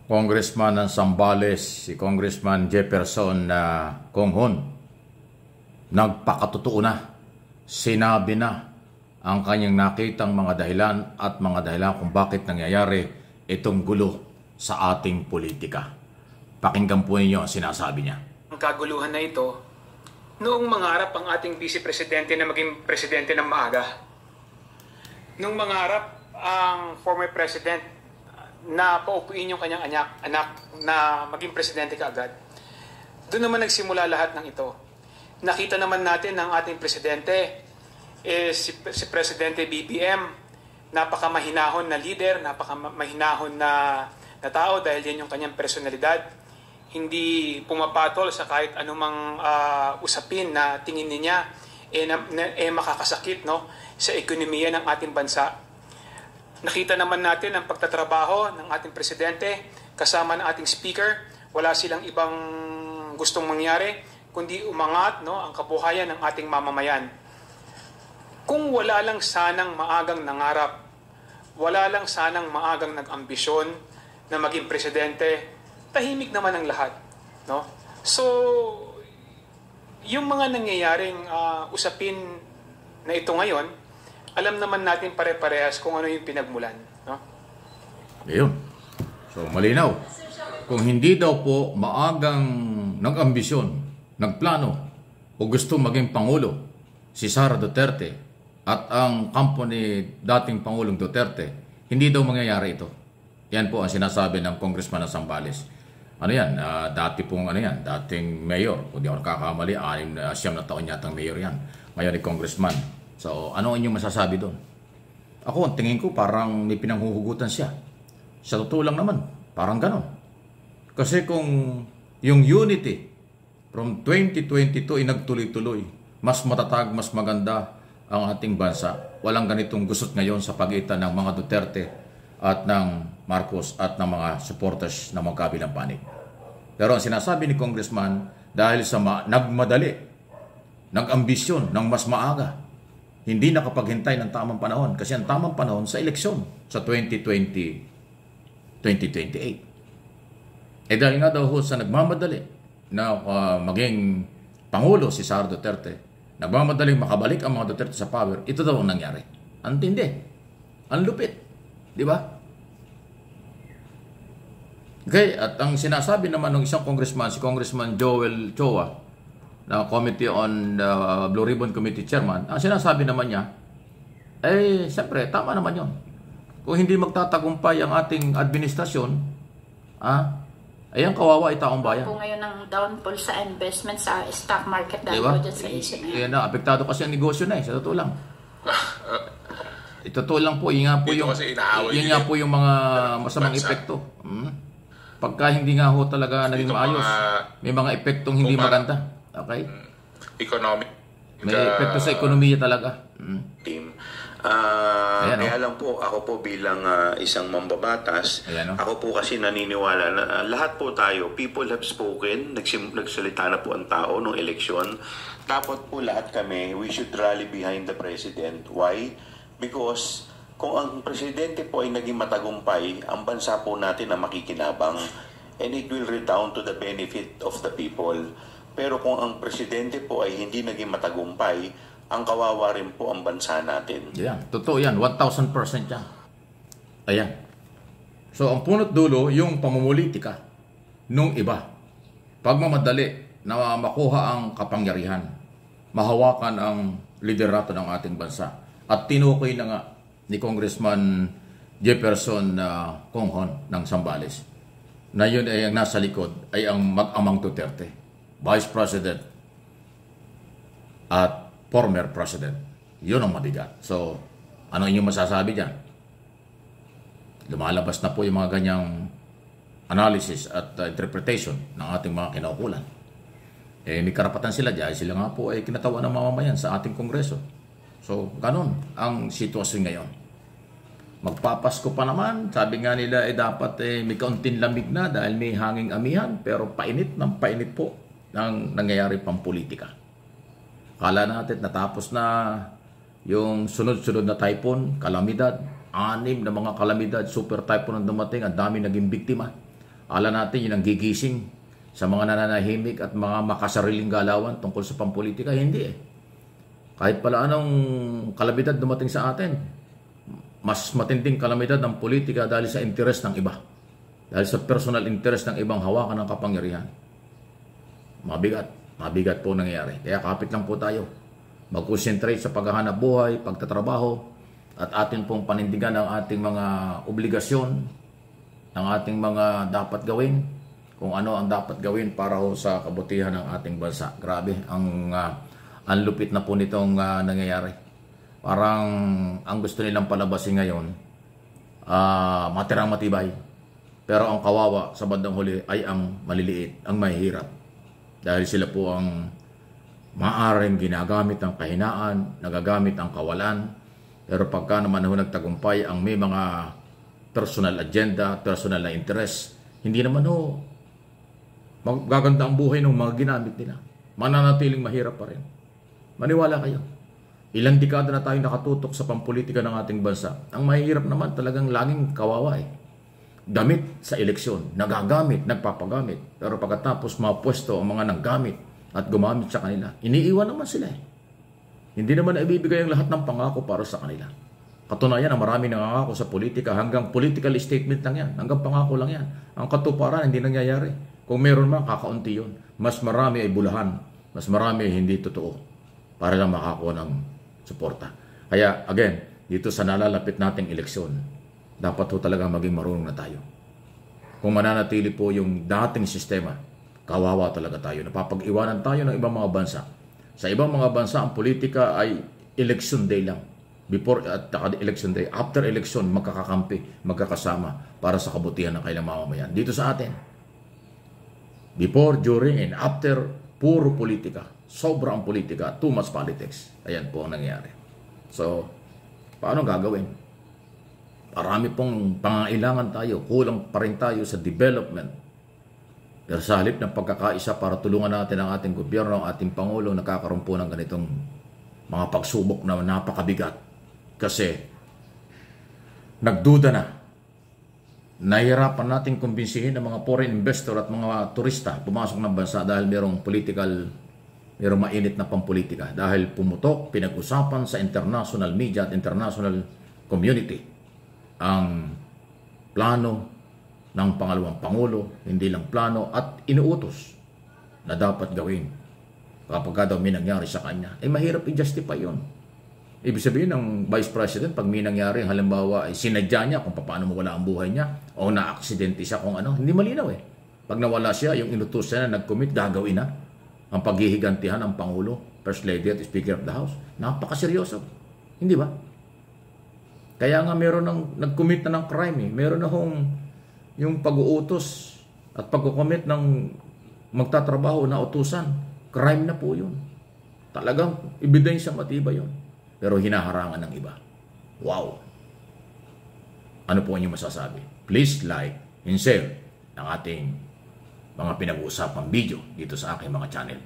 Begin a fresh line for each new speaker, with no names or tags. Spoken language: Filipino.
Congressman ng Zambales, si Congressman Jefferson Conghon, nagpakatotoo na, sinabi na ang kanyang nakitang mga dahilan at mga dahilan kung bakit nangyayari itong gulo sa ating politika. Pakinggan po ninyo ang sinasabi niya.
Ang kaguluhan na ito, noong mangarap ang ating Vice Presidente na maging presidente ng maaga, noong mangarap ang former president na paupuin yung kanyang anak na maging presidente kaagad, doon naman nagsimula lahat ng ito. Nakita naman natin ng ating presidente, si Presidente BBM, napakamahinahon na leader, napakamahinahon na tao dahil yan yung kanyang personalidad. Hindi pumapatol sa kahit anumang usapin na tingin niya makakasakit, no, sa ekonomiya ng ating bansa. Nakita naman natin ang pagtatrabaho ng ating presidente kasama ng ating speaker. Wala silang ibang gustong mangyari kundi umangat, no, ang kabuhayan ng ating mamamayan. Kung wala lang sanang maagang nangarap, wala lang sanang maagang nag-ambisyon na maging presidente, tahimik naman ang lahat, no? So, yung mga nangyayaring usapin na ito ngayon, alam naman natin pare-parehas kung ano yung pinagmulan, no?
Ayun. So, malinaw. Kung hindi daw po maagang nag-ambisyon, nagplano, o gusto maging Pangulo, si Sara Duterte, at ang kampo ni dating Pangulong Duterte, hindi daw mangyayari ito. Yan po ang sinasabi ng Congressman ng Zambales. Ano yan? Dating mayor. Kung di ako nakakamali, 6 na taon yatang mayor yan. Ngayon ni Congressman. So, ano ang inyong masasabi doon? Ako, ang tingin ko parang may pinanghuhugutan siya. Sa totoo lang naman, parang ganon. Kasi kung yung unity from 2022 ay nagtuloy-tuloy, mas matatag, mas maganda ang ating bansa. Walang ganitong gusot ngayon sa pagitan ng mga Duterte at ng Marcos at ng mga supporters ng magkabilang panig. Pero ang sinasabi ni Congressman, dahil sa nagmadali, nag-ambisyon ng mas maaga, hindi nakapaghintay ng tamang panahon. Kasi ang tamang panahon sa eleksyon sa 2020-2028. Dahil nga daw sa nagmamadali na maging Pangulo si Sara Duterte, nagmamadaling makabalik ang mga Duterte sa power, ito daw ang nangyari. Ang tindi. Ang lupit. Di ba? Okay, at ang sinasabi naman ng isang congressman, si Congressman Joel Choa, na Committee on Blue Ribbon Committee Chairman, ang sinasabi naman niya, siyempre, tama naman yon. Kung hindi magtatagumpay ang ating administrasyon, ang kawawa ay taong bayan.
Kung ngayon ang downfall sa investment sa stock market dahil
diba?
po dyan sa Asia na
yan. Apektado kasi ang negosyo na sa totoo lang. Totoo lang po, yun nga po yung mga masamang epekto. Pagka hindi nga ho talaga naging maayos, may mga epektong hindi maganda. Okay?
Economic.
May epekto sa ekonomiya talaga.
Team. Kaya lang po, ako po bilang isang mambabatas, ako po kasi naniniwala na lahat po tayo, people have spoken, nagsalita na po ang tao noong eleksyon. Dapat po lahat kami, we should rally behind the president. Why? Because kung ang presidente po ay naging matagumpay, ang bansa po natin na makikinabang, and it will redound to the benefit of the people. Pero kung ang presidente po ay hindi naging matagumpay, ang kawawa rin po ang bansa natin.
Yan, totoo yan, 1,000% yan. Ayan. So, ang punot dulo, yung pamumulitika nung iba. Pagmamadali na makuha ang kapangyarihan, mahawakan ang liderato ng ating bansa. At tinukoy na nga ni Congressman Jefferson Conghon ng Zambales na yun ay ang nasa likod ay ang mag-amang Duterte, Vice President at former president. Yun ang mabigat. So, ano inyong masasabi dyan? Lumalabas na po yung mga ganyang analysis at interpretation ng ating mga kinaukulan. May karapatan sila dyan. Sila nga po ay kinatawa ng mamamayan sa ating kongreso. So, ganun ang sitwasyon ngayon. Magpapasko pa naman. Sabi nga nila dapat may kaunting lamig na dahil may hanging amihan. Pero painit ng painit po ng nangyayari pang politika. Kala natin natapos na yung sunod-sunod na typhoon, kalamidad, 6 na mga kalamidad, super typhoon ang dumating, ang dami naging biktima. Ala natin yun ang gigising sa mga nananahimik at mga makasariling galawan tungkol sa pampolitika. Hindi eh. Kahit pala anong kalamidad dumating sa atin, mas matinding kalamidad ng politika dahil sa interes ng iba. Dahil sa personal interest ng ibang hawakan ng kapangyarihan. Mabigat po nangyayari. Kaya kapit lang po tayo. Mag-concentrate sa paghahanap buhay, pagtatrabaho, at atin pong panindigan ang ating mga obligasyon, ang ating mga dapat gawin, kung ano ang dapat gawin para ho sa kabutihan ng ating bansa. Grabe, ang lupit na po nitong nangyayari. Parang ang gusto nilang palabasin ngayon, matirang matibay. Pero ang kawawa sa bandang huli ay ang maliliit, ang mahihirap. Dahil sila po ang maaaring ginagamit ng kahinaan, nagagamit ang kawalan. Pero pagka naman ho nagtagumpay ang may mga personal agenda, personal na interest, hindi naman ho magaganda ang buhay ng mga ginamit nila. Mananatiling mahirap pa rin. Maniwala kayo. Ilang dekada na tayo nakatutok sa pampolitika ng ating bansa. Ang mahirap naman talagang laging kawawa eh. Gamit sa eleksyon, nagagamit, nagpapagamit. Pero pagkatapos mapwesto ang mga nanggamit at gumamit sa kanila, iniiwan naman sila eh. Hindi naman na ibibigay ang lahat ng pangako para sa kanila. Katunayan na marami nangangako sa politika hanggang political statement lang yan. Hanggang pangako lang yan. Ang katuparan hindi nangyayari. Kung meron man, kakaunti yun. Mas marami ay bulahan. Mas marami ay hindi totoo. Para lang makakuha ng suporta. Kaya again, dito sa nalalapit nating eleksyon, dapat ho talaga maging marunong na tayo. Kung mananatili po yung dating sistema, kawawa talaga tayo. Napapag-iwanan tayo ng ibang mga bansa. Sa ibang mga bansa, ang politika ay election day lang. Before at election day, after election, magkakakampi, magkakasama para sa kabutihan ng kailang mamamayan. Dito sa atin, before, during, and after, puro politika. Sobrang politika, too much politics. Ayan po ang nangyayari. So, paano gagawin? Marami pong pangailangan tayo, kulang pa rin tayo sa development. Pero sa halip ng pagkakaisa para tulungan natin ang ating gobyerno, ang ating Pangulo, nakakaroon po ng ganitong mga pagsubok na napakabigat. Kasi nagduda na. Nahihirapan natin kumbinsihin ng mga foreign investor at mga turista pumasok ng bansa dahil merong mainit na pampolitika. Dahil pumutok, pinag-usapan sa international media at international community ang plano ng pangalawang Pangulo, hindi lang plano at inuutos na dapat gawin kapag daw may nangyari sa kanya. Mahirap i-justify yun. Ibig sabihin ng Vice President, pag may nangyari, halimbawa ay sinadya niya kung paano mawala ang buhay niya o na-aksidente siya kung ano, hindi malinaw eh. Pag nawala siya, yung inutos niya na nag-commit, gagawin na ang paghihigantihan ng Pangulo, First Lady at Speaker of the House. Napakaseryoso. Hindi ba? Kaya nga meron nag-commit na ng crime eh. Meron na yung pag-uutos at pag-commit ng magtatrabaho na utusan. Crime na po yun. Talagang ebidensya matibay yun. Pero hinaharangan ng iba. Wow! Ano po inyong masasabi? Please like and share ang ating mga pinag-uusapang video dito sa aking mga channel.